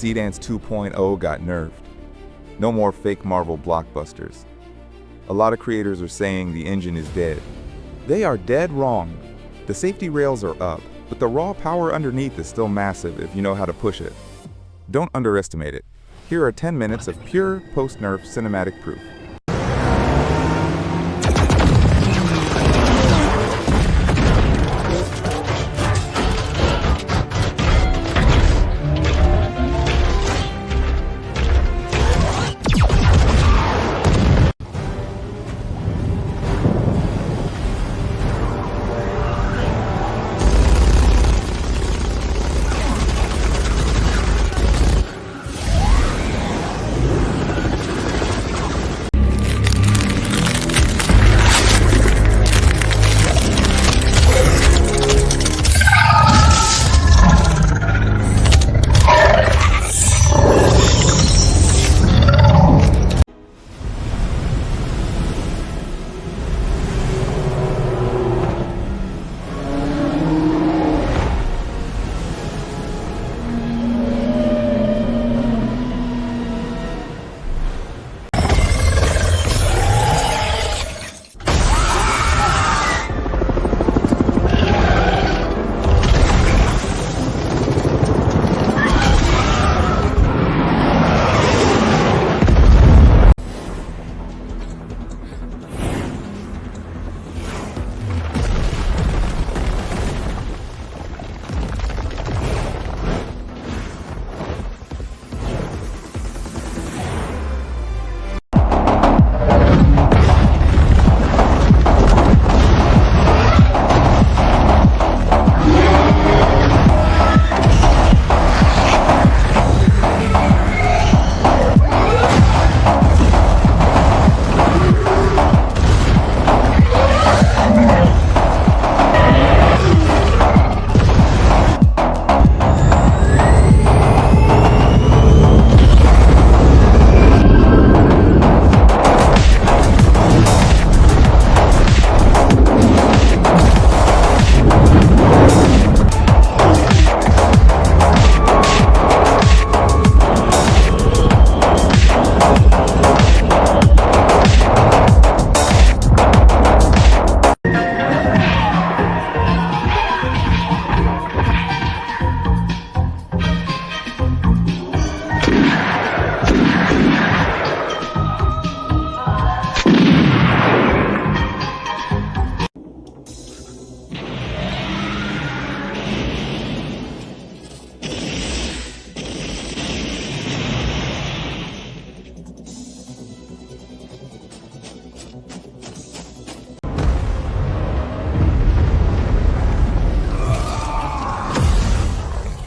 SEEDANCE 2.0 got nerfed. No more fake Marvel blockbusters. A lot of creators are saying the engine is dead. They are dead wrong. The safety rails are up, but the raw power underneath is still massive if you know how to push it. Don't underestimate it. Here are 10 minutes of pure post-Nerf cinematic proof.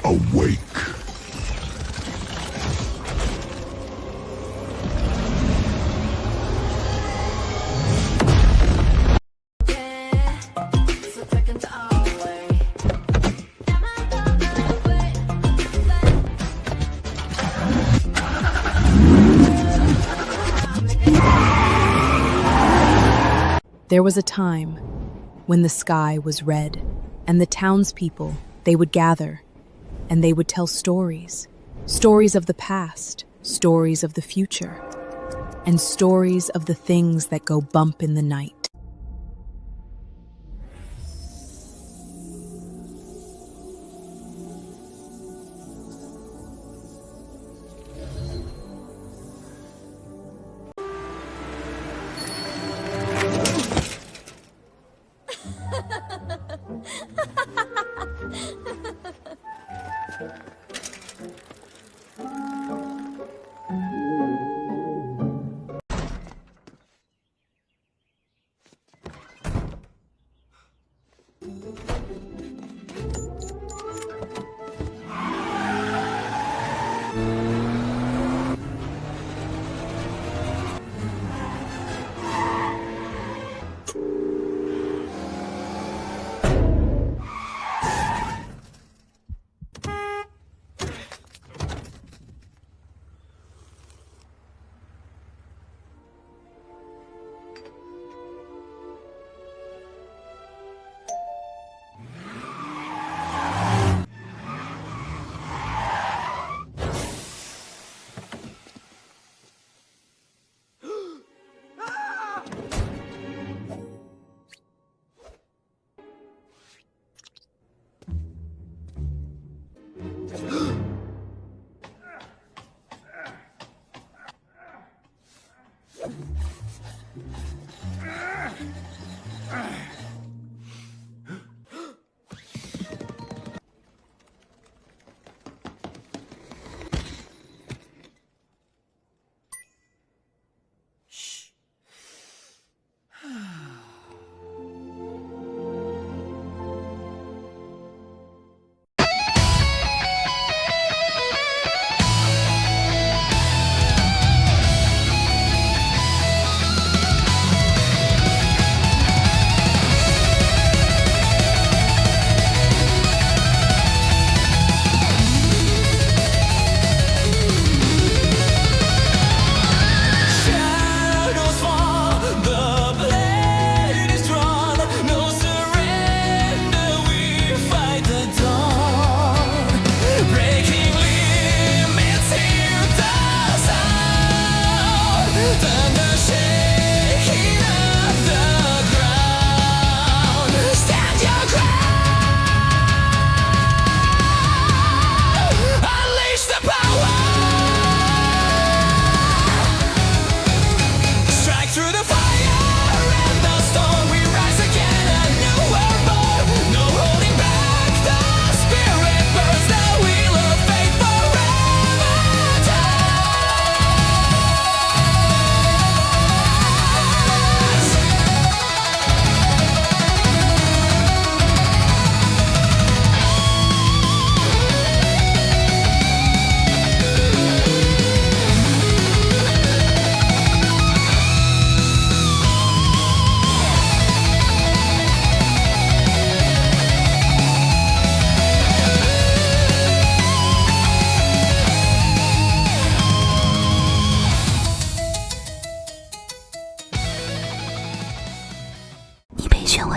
Awake. There was a time when the sky was red, and the townspeople, they would gather, and they would tell stories. Stories of the past, stories of the future, and stories of the things that go bump in the night.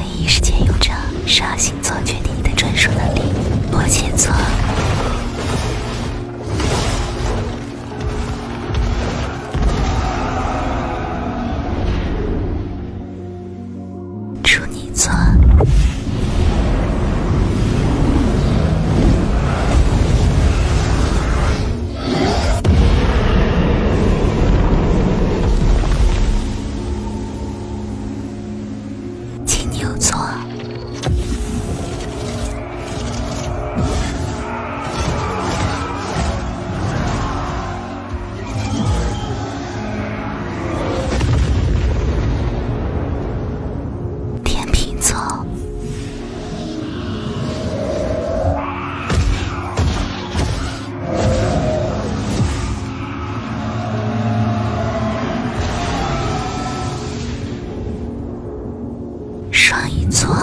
异世界有着杀星座决定你的专属能力，摩羯座。处女座。金牛座。天秤座。双鱼座。